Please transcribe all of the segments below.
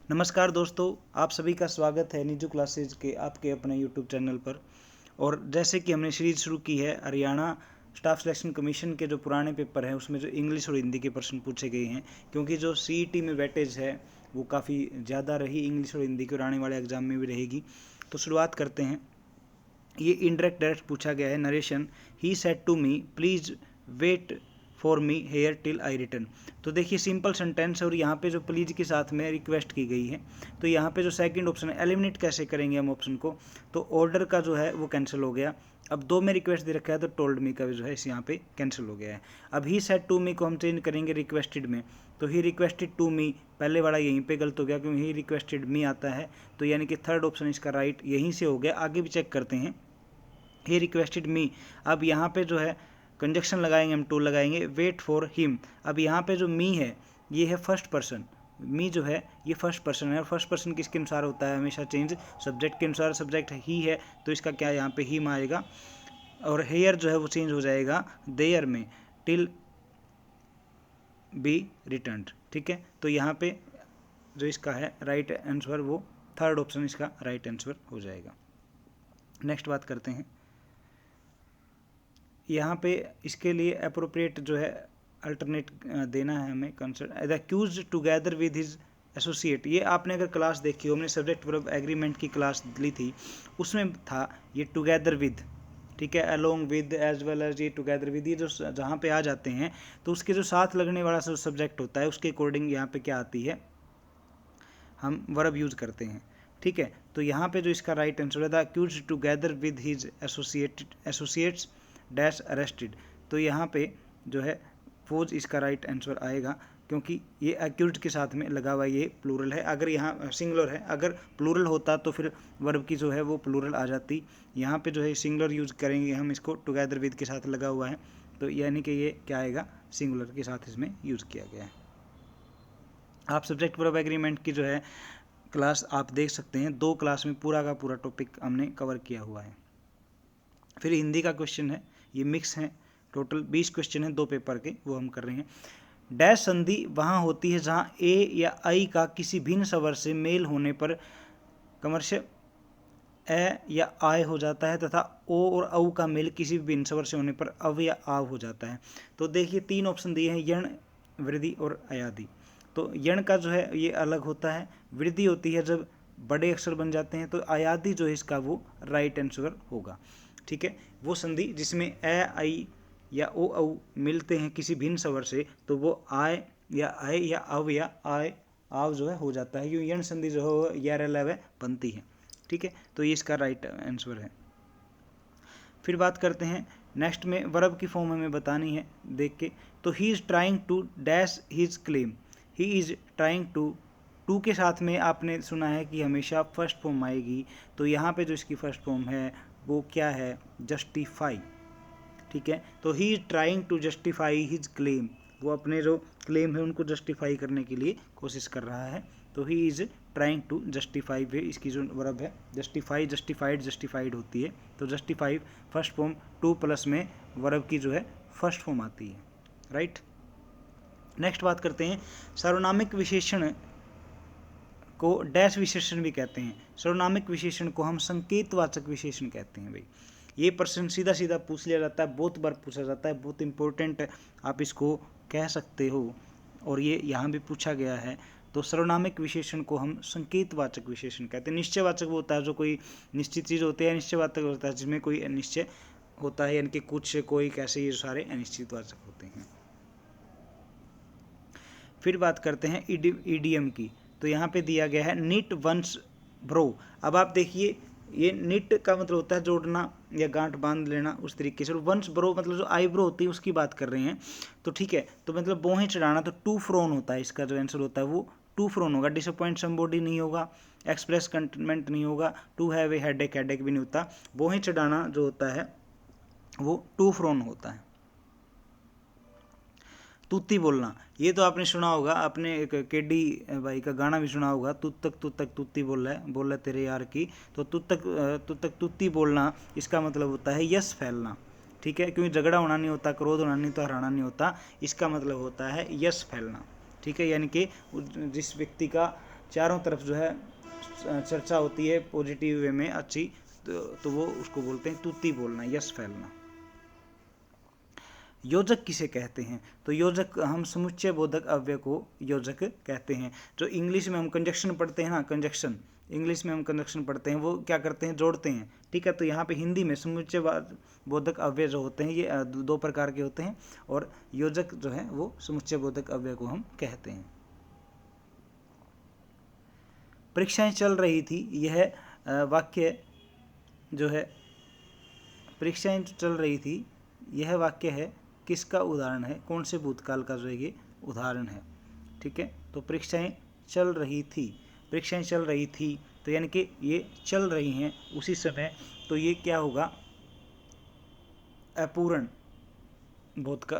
नमस्कार दोस्तों, आप सभी का स्वागत है निजू क्लासेज के आपके अपने यूट्यूब चैनल पर। और जैसे कि हमने सीरीज शुरू की है हरियाणा स्टाफ सिलेक्शन कमीशन के जो पुराने पेपर हैं उसमें जो इंग्लिश और हिंदी के प्रश्न पूछे गए हैं, क्योंकि जो सीईटी में वेटेज है वो काफ़ी ज़्यादा रही इंग्लिश और हिंदी के, और आने वाले एग्जाम में भी रहेगी। तो शुरुआत करते हैं। ये इनडायरेक्ट डायरेक्ट पूछा गया है। Narration, he said to me please wait for me here till I return. तो देखिए सिंपल सेंटेंस है और यहाँ पे जो प्लीज के साथ में रिक्वेस्ट की गई है। तो यहाँ पे जो सेकंड ऑप्शन है, एलिमिनेट कैसे करेंगे हम ऑप्शन को, तो ऑर्डर का जो है वो कैंसिल हो गया। अब दो में रिक्वेस्ट दे रखा है तो टोल्ड मी का जो है इस यहाँ पे कैंसिल हो गया है। अब ही सेड टू मी को हम चेंज करेंगे रिक्वेस्टेड में, तो ही रिक्वेस्टेड टू मी, पहले वाला यहीं पे गलत हो गया क्योंकि ही रिक्वेस्टेड मी आता है, तो यानी कि थर्ड ऑप्शन इसका राइट यहीं से हो गया। आगे भी चेक करते हैं, ही रिक्वेस्टेड मी। अब यहाँ पे जो है कंजक्शन लगाएंगे, हम टू लगाएंगे, वेट फॉर हिम। अब यहाँ पे जो मी है ये है फर्स्ट पर्सन, मी जो है ये फर्स्ट पर्सन है, और फर्स्ट पर्सन किसके अनुसार होता है हमेशा चेंज, सब्जेक्ट के अनुसार। सब्जेक्ट ही है तो इसका क्या यहाँ पे हिम आएगा, और हेयर जो है वो चेंज हो जाएगा देयर में, टिल बी रिटर्न्ड। ठीक है, तो यहाँ पे जो इसका है राइट आंसर वो थर्ड ऑप्शन इसका राइट आंसर हो जाएगा। नेक्स्ट बात करते हैं। यहाँ पे इसके लिए अप्रोप्रिएट जो है अल्टरनेट देना है हमें। Concern the accused together with his associate, ये आपने अगर क्लास देखी हो, हमने सब्जेक्ट वर्ब एग्रीमेंट की क्लास ली थी, उसमें था ये टुगेदर विद, ठीक है, along with, as well as, ये टुगेदर विद, ये जो जहाँ पे आ जाते हैं तो उसके जो साथ लगने वाला जो सब्जेक्ट होता है उसके अकॉर्डिंग यहाँ पे क्या आती है, हम वर्ब यूज करते हैं। ठीक है, तो यहाँ पे जो इसका राइट आंसर है, the accused together with his associates dash arrested, तो यहाँ पे जो है फोज इसका राइट आंसर आएगा, क्योंकि ये अक्यूज्ड के साथ में लगा हुआ ये प्लूरल है। अगर यहाँ सिंगुलर है, अगर प्लूरल होता तो फिर वर्ब की जो है वो प्लूरल आ जाती। यहाँ पे जो है सिंगुलर यूज करेंगे हम इसको, टुगेदर विद के साथ लगा हुआ है, तो यानी कि ये क्या आएगा, सिंगुलर के साथ इसमें यूज किया गया है। आप सब्जेक्ट वर्ब एग्रीमेंट की जो है क्लास आप देख सकते हैं, 2 क्लास में पूरा का पूरा टॉपिक हमने कवर किया हुआ है। फिर हिंदी का क्वेश्चन है, ये मिक्स है, टोटल 20 क्वेश्चन है 2 पेपर के, वो हम कर रहे हैं। डैश संधि वहाँ होती है जहाँ ए या आई का किसी भिन्न स्वर से मेल होने पर कमर्शियल ए या आय हो जाता है, तथा ओ और औ का मेल किसी भी भिन्न स्वर से होने पर अव या आव हो जाता है। तो देखिए 3 ऑप्शन दिए हैं, यण, वृद्धि और अयादि। तो यण का जो है ये अलग होता है, वृद्धि होती है जब बड़े अक्षर बन जाते हैं, तो अयादि जो है इसका वो राइट आंसर होगा। ठीक है, वो संधि जिसमें ए आई या ओ औ मिलते हैं किसी भिन्न स्वर से, तो वो आय या अव या आय आव जो है हो जाता है, क्योंकि यण संधि जो है या रलव बनती है। ठीक है, तो ये इसका राइट आंसर है। फिर बात करते हैं नेक्स्ट में, वर्ब की फॉर्म हमें बतानी है देख के। तो he is trying to dash his claim, he is trying to के साथ में आपने सुना है कि हमेशा फर्स्ट फॉर्म आएगी, तो यहाँ पे जो इसकी फर्स्ट फॉर्म है वो क्या है, जस्टिफाई। ठीक है, तो he is trying to justify his claim, वो अपने जो क्लेम है उनको जस्टिफाई करने के लिए कोशिश कर रहा है, तो he is trying to justify वे इसकी जो वर्ब है, जस्टिफाई, जस्टिफाइड, जस्टिफाइड होती है, तो जस्टिफाई फर्स्ट फॉर्म, 2 प्लस में वर्ब की जो है फर्स्ट फॉर्म आती है। राइट, नेक्स्ट बात करते हैं, सर्वनामिक विशेषण को डैश विशेषण भी कहते हैं। सर्वनामिक विशेषण को हम संकेतवाचक विशेषण कहते हैं। भाई ये प्रश्न सीधा सीधा पूछ लिया जाता है, बहुत बार पूछा जाता है, बहुत इंपॉर्टेंट आप इसको कह सकते हो, और ये यहाँ भी पूछा गया है। तो सर्वनामिक विशेषण को हम संकेतवाचक विशेषण कहते हैं। निश्चयवाचक वो होता है जो कोई निश्चित चीज़ होती है, निश्चयवाचक होता है जिसमें कोई अनिश्चय होता है, यानी कि कुछ, कोई, कैसे, ये सारे अनिश्चितवाचक होते हैं। फिर बात करते हैं ईडीएम की, तो यहाँ पे दिया गया है निट वंस ब्रो। अब आप देखिए, ये निट का मतलब होता है जोड़ना या गांठ बांध लेना, उस तरीके से। वंस ब्रो मतलब जो आईब्रो होती है उसकी बात कर रहे हैं, तो ठीक है, तो मतलब बोहें चढ़ाना, तो टू फ्रोन होता है, इसका जो आंसर होता है वो टू फ्रोन होगा। डिसअपॉइंट समबॉडी नहीं होगा, एक्सप्रेस कंटेनमेंट नहीं होगा, to have a headache, headache भी नहीं होता। बोहें चढ़ाना जो होता है वो टू फ्रोन होता है। तूती बोलना, ये तो आपने सुना होगा, आपने एक केडी भाई का गाना भी सुना होगा, तू तक तूती बोल रहा है तेरे यार की, तो तू तक तूती बोलना, इसका मतलब होता है यश फैलना। ठीक है, क्योंकि झगड़ा होना नहीं होता, क्रोध होना नहीं, तो हराना नहीं होता, इसका मतलब होता है यश फैलना। ठीक है, यानी कि जिस व्यक्ति का चारों तरफ जो है चर्चा होती है पॉजिटिव वे में अच्छी, तो वो उसको बोलते हैं तूती बोलना, यश फैलना। योजक किसे कहते हैं? तो योजक, हम समुच्चय बोधक अव्यय को योजक कहते हैं। जो इंग्लिश में हम कंजक्शन पढ़ते हैं ना, कंजक्शन, इंग्लिश में हम कंजक्शन पढ़ते हैं, वो क्या करते हैं, जोड़ते हैं, ठीक है। तो यहाँ पे हिंदी में समुच्चय बोधक अव्यय जो होते हैं ये दो प्रकार के होते हैं, और योजक जो है वो समुच्चय बोधक अव्यय को हम कहते हैं। परीक्षाएं चल रही थी, यह वाक्य जो है, परीक्षाएं चल रही थी, यह वाक्य है किसका उदाहरण है, कौन से भूतकाल का जो है ये उदाहरण है, ठीक है। तो परीक्षाएं चल रही थी, परीक्षाएं चल रही थी, तो यानी कि ये चल रही हैं उसी समय, तो ये क्या होगा, अपूर्ण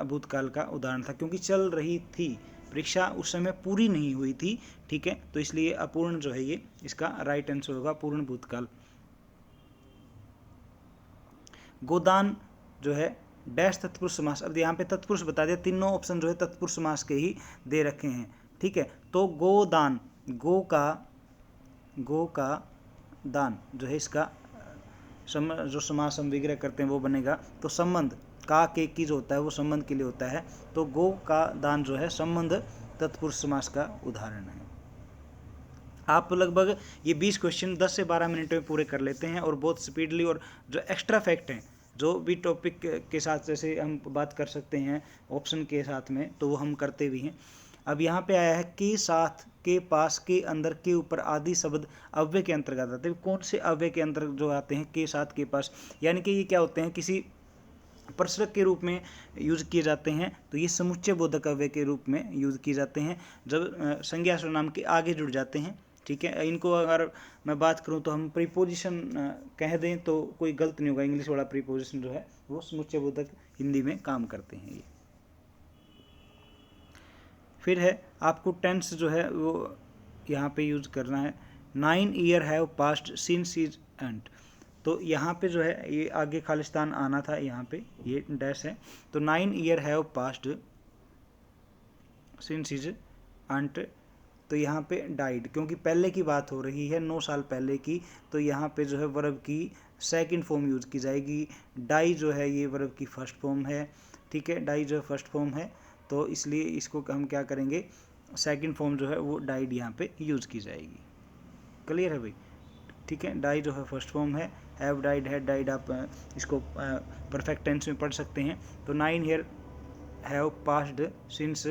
भूतकाल का उदाहरण था, क्योंकि चल रही थी, परीक्षा उस समय पूरी नहीं हुई थी, ठीक है। तो इसलिए अपूर्ण जो है ये इसका राइट आंसर होगा, पूर्ण भूतकाल। गोदान जो है डैश तत्पुरुष समास। अब यहाँ पे तत्पुरुष बता दिया, तीनों ऑप्शन जो है तत्पुरुष समास के ही दे रखे हैं, ठीक है। तो गोदान, गो का दान जो है इसका जो समास हम विग्रह करते हैं वो बनेगा। तो संबंध का के की जो होता है वो संबंध के लिए होता है, तो गो का दान जो है संबंध तत्पुरुष समास का उदाहरण है। आप लगभग ये 20 क्वेश्चन 10 से 12 मिनट में पूरे कर लेते हैं, और बहुत स्पीडली, और जो एक्स्ट्रा फैक्ट हैं, जो भी टॉपिक के साथ जैसे हम बात कर सकते हैं ऑप्शन के साथ में, तो वो हम करते भी हैं। अब यहाँ पे आया है के साथ, के पास, के अंदर, के ऊपर आदि शब्द अव्यय के अंतर्गत आते हैं। कौन से अव्यय के अंदर जो आते हैं के साथ, के पास, यानी कि ये क्या होते हैं, किसी प्रश्रक के रूप में यूज किए जाते हैं, तो ये समुच्चय बोधक अव्यय के रूप में यूज किए जाते हैं जब संज्ञा सर्वनाम के आगे जुड़ जाते हैं, ठीक है। इनको अगर मैं बात करूं तो हम प्रीपोजिशन कह दें तो कोई गलत नहीं होगा, इंग्लिश वाला प्रीपोजिशन जो है वो समुच्चय बोधक हिंदी में काम करते हैं ये। फिर है आपको टेंस जो है वो यहाँ पे यूज करना है। 9 year have passed since his end, तो यहाँ पे जो है ये आगे खालिस्तान आना था, यहाँ पे ये डैश है, तो 9 year have passed since his end, तो यहाँ पे डाइड, क्योंकि पहले की बात हो रही है 9 साल पहले की, तो यहाँ पे जो है वर्ब की सेकंड फॉर्म यूज की जाएगी। डाई जो है ये वर्ब की फर्स्ट फॉर्म है, ठीक है, डाई जो है फर्स्ट फॉर्म है, तो इसलिए इसको हम क्या करेंगे, सेकंड फॉर्म जो है वो डाइड यहाँ पे यूज की जाएगी। क्लियर है भाई, ठीक है। डाई जो है फर्स्ट फॉर्म है, हैव डाइड, हैड डाइड, आप इसको परफेक्ट टेंस में पढ़ सकते हैं। तो 9 year have passed since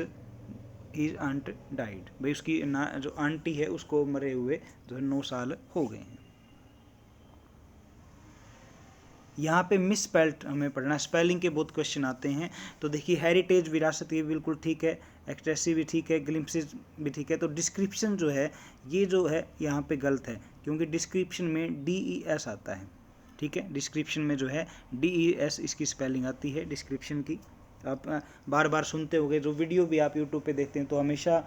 his aunt died, भाई उसकी जो आंटी है उसको मरे हुए जो 9 साल हो गए हैं। यहाँ पे मिस स्पेल्ड हमें पढ़ना, स्पेलिंग के बहुत क्वेश्चन आते हैं। तो देखिए हेरिटेज, विरासत, ये बिल्कुल ठीक है, एक्सटेसिव भी ठीक है, ग्लिम्पसेस भी ठीक है। तो डिस्क्रिप्शन जो है ये जो है यहाँ पे गलत है, क्योंकि डिस्क्रिप्शन में DES आता है, ठीक है। डिस्क्रिप्शन में जो है DES इसकी स्पेलिंग आती है डिस्क्रिप्शन की। आप बार बार सुनते होंगे, जो वीडियो भी आप यूट्यूब पे देखते हैं तो हमेशा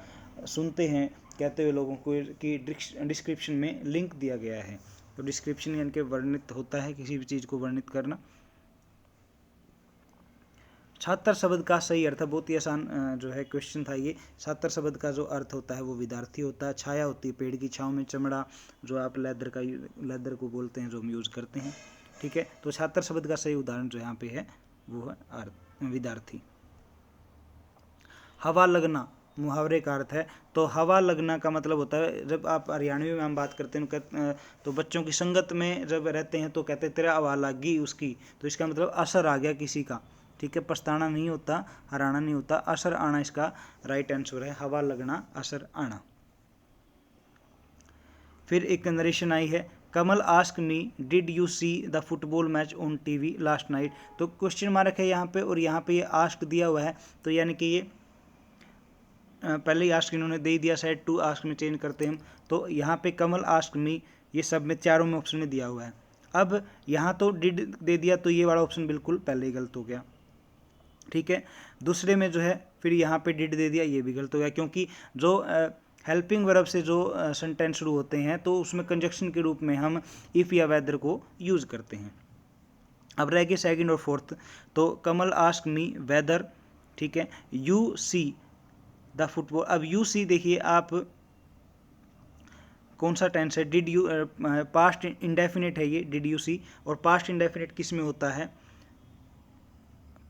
सुनते हैं कहते हुए लोगों को कि डिस्क्रिप्शन में लिंक दिया गया है। तो डिस्क्रिप्शन यानी कि वर्णित होता है, किसी भी चीज़ को वर्णित करना। छात्र शब्द का सही अर्थ, बहुत ही आसान जो है क्वेश्चन था ये। छात्र शब्द का जो अर्थ होता है वो विद्यार्थी होता है। छाया होती है पेड़ की छाँव में, चमड़ा जो आप लेदर को बोलते हैं जो हम यूज़ करते हैं, ठीक है। तो छात्र शब्द का सही उदाहरण जो यहाँ पे है वो है अर्थ विद्यार्थी। हवा लगना मुहावरे का अर्थ है, तो हवा लगना का मतलब होता है, जब आप हरियाणवी में हम बात करते हैं तो बच्चों की संगत में जब रहते हैं तो कहते हैं तेरा हवा लगी उसकी, तो इसका मतलब असर आ गया किसी का, ठीक है। पछताना नहीं होता, हराना नहीं होता, असर आना इसका राइट आंसर है, हवा लगना, असर आना। फिर एक नरेशन आई है, Kamal ask me did you see the football match on TV last night. तो क्वेश्चन मार्क है यहाँ पे, और यहाँ पे ये आस्क दिया हुआ है, तो यानी कि ये पहले ही आस्क इन्होंने दे दिया, सेड टू आस्क में चेंज करते हैं हम। तो यहाँ पे कमल आस्क मी, ये सब में चारों में ऑप्शन में दिया हुआ है। अब यहाँ तो डिड दे दिया, तो ये वाला ऑप्शन बिल्कुल पहले ही गलत हो गया, ठीक है। दूसरे में जो है फिर यहाँ पे डिड दे दिया, ये भी गलत हो गया, क्योंकि जो हेल्पिंग वर्ब से जो सेंटेंस शुरू होते हैं तो उसमें कंजक्शन के रूप में हम इफ़ या वेदर को यूज़ करते हैं। अब रह गए सेकंड और फोर्थ, तो कमल आस्क मी वेदर, ठीक है, यू सी द फुटबॉल। अब यू सी देखिए आप कौन सा टेंस है, डिड यू, पास्ट इंडेफिनिट है ये, डिड यू सी, और पास्ट इंडेफिनिट किस में होता है,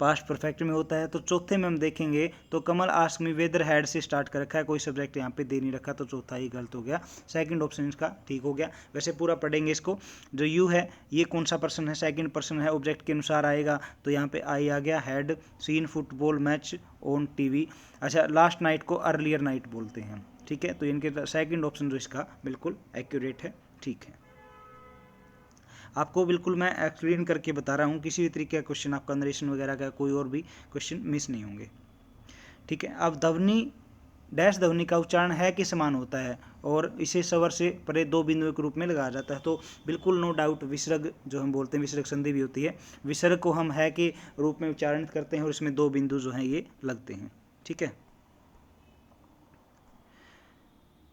पास्ट परफेक्ट में होता है। तो चौथे में हम देखेंगे तो कमल आस्क मी वेदर हैड से स्टार्ट कर रखा है, कोई सब्जेक्ट यहाँ पे दे नहीं रखा, तो चौथा ही गलत हो गया, सेकंड ऑप्शन इसका ठीक हो गया। वैसे पूरा पढ़ेंगे इसको। जो यू है ये कौन सा पर्सन है, सेकंड पर्सन है, ऑब्जेक्ट के अनुसार आएगा, तो यहाँ पे आई आ गया, had seen football match on TV. अच्छा, लास्ट नाइट को अर्लियर नाइट बोलते हैं, ठीक है, तो इनके सेकंड ऑप्शन जो इसका बिल्कुल एक्यूरेट है, ठीक है। आपको बिल्कुल मैं एक्सप्लेन करके बता रहा हूँ, किसी भी तरीके का क्वेश्चन आपका नरेशन वगैरह का कोई और भी क्वेश्चन मिस नहीं होंगे, ठीक है। अब ध्वनि डैश ध्वनि का उच्चारण है कि समान होता है और इसे स्वर से परे दो बिंदुओं के रूप में लगाया जाता है, तो बिल्कुल नो डाउट विसर्ग जो हम बोलते हैं, विसर्ग संधि भी होती है, विसर्ग को हम है के रूप में उच्चारित करते हैं और इसमें दो बिंदु जो हैं ये लगते हैं, ठीक है।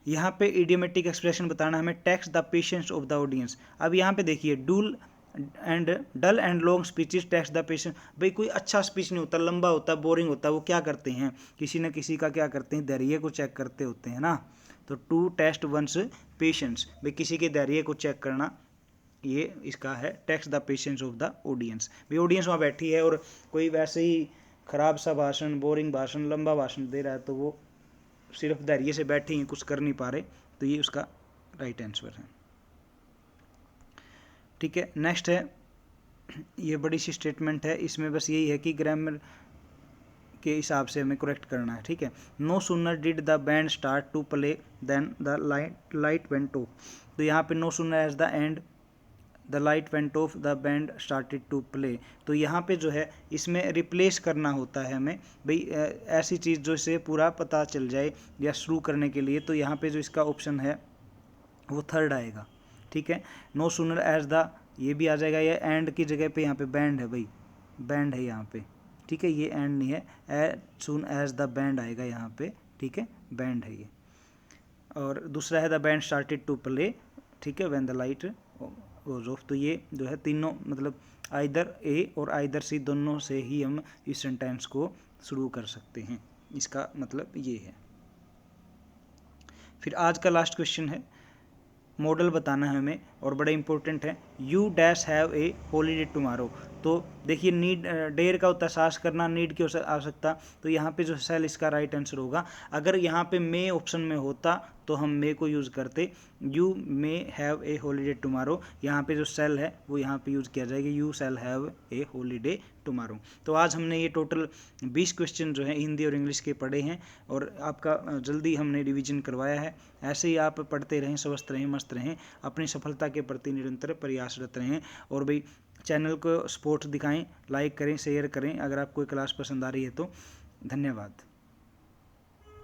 यहाँ पे इडियोमेटिक एक्सप्रेशन बताना हमें, text the patience of the audience. अब यहाँ पे देखिए, dull and long speeches text the patience. भाई कोई अच्छा स्पीच नहीं होता, लंबा होता है, बोरिंग होता है, वो क्या करते हैं, किसी न किसी का क्या करते हैं, धैर्य को चेक करते होते हैं ना। तो टू टेस्ट वंस पेशेंस, भाई किसी के धैर्य को चेक करना, ये इसका है text the patience of the audience. भाई ऑडियंस वहाँ बैठी है और कोई वैसे ही खराब सा भाषण, बोरिंग भाषण, लंबा भाषण दे रहा है, तो वो सिर्फ धैर्य से बैठे हैं, कुछ कर नहीं पा रहे, तो ये उसका राइट आंसर है, ठीक है। नेक्स्ट है, ये बड़ी सी स्टेटमेंट है, इसमें बस यही है कि ग्रामर के हिसाब से हमें करेक्ट करना है, ठीक है। No sooner did the band start to play then the light went off. तो यहाँ पे no sooner as the end the light went off the band started to play, तो यहाँ पे जो है इसमें रिप्लेस करना होता है हमें, भाई ऐसी चीज़ जो इसे पूरा पता चल जाए या शुरू करने के लिए, तो यहाँ पे जो इसका ऑप्शन है वो थर्ड आएगा, ठीक है। नो सूनर एज द, ये भी आ जाएगा, ये एंड की जगह पे यहाँ पे बैंड है, भाई बैंड है यहाँ पे, ठीक है, ये एंड नहीं है, as soon as the band आएगा यहाँ पे, ठीक है, बैंड है ये। और दूसरा है the band started to play, ठीक है, when the light goes off. तो ये जो है तीनों मतलब आइदर ए और आइदर सी दोनों से ही हम इस सेंटेंस को शुरू कर सकते हैं, इसका मतलब ये है। फिर आज का लास्ट क्वेश्चन है, मॉडल बताना है हमें और बड़ा इंपॉर्टेंट है, you dash have a holiday tomorrow. तो देखिए नीड, डेयर का होता है साहस करना, नीड की आवश्यकता, तो यहाँ पे जो सेल इसका राइट आंसर होगा। अगर यहाँ पे मे ऑप्शन में होता तो हम मे को यूज़ करते, you may have a holiday tomorrow, यहाँ पे जो सेल है वो यहाँ पे यूज़ किया जाएगा, you shall have a holiday tomorrow. तो आज हमने ये टोटल 20 क्वेश्चन जो है हिंदी और इंग्लिश के पढ़े हैं और आपका जल्दी हमने रिवीजन करवाया है। ऐसे ही आप पढ़ते रहें, स्वस्थ रहें, मस्त रहें, अपनी सफलता के प्रति निरंतर प्रयासरत रहें और भाई चैनल को सपोर्ट दिखाएं, लाइक करें, शेयर करें अगर आपको क्लास पसंद आ रही है तो। धन्यवाद।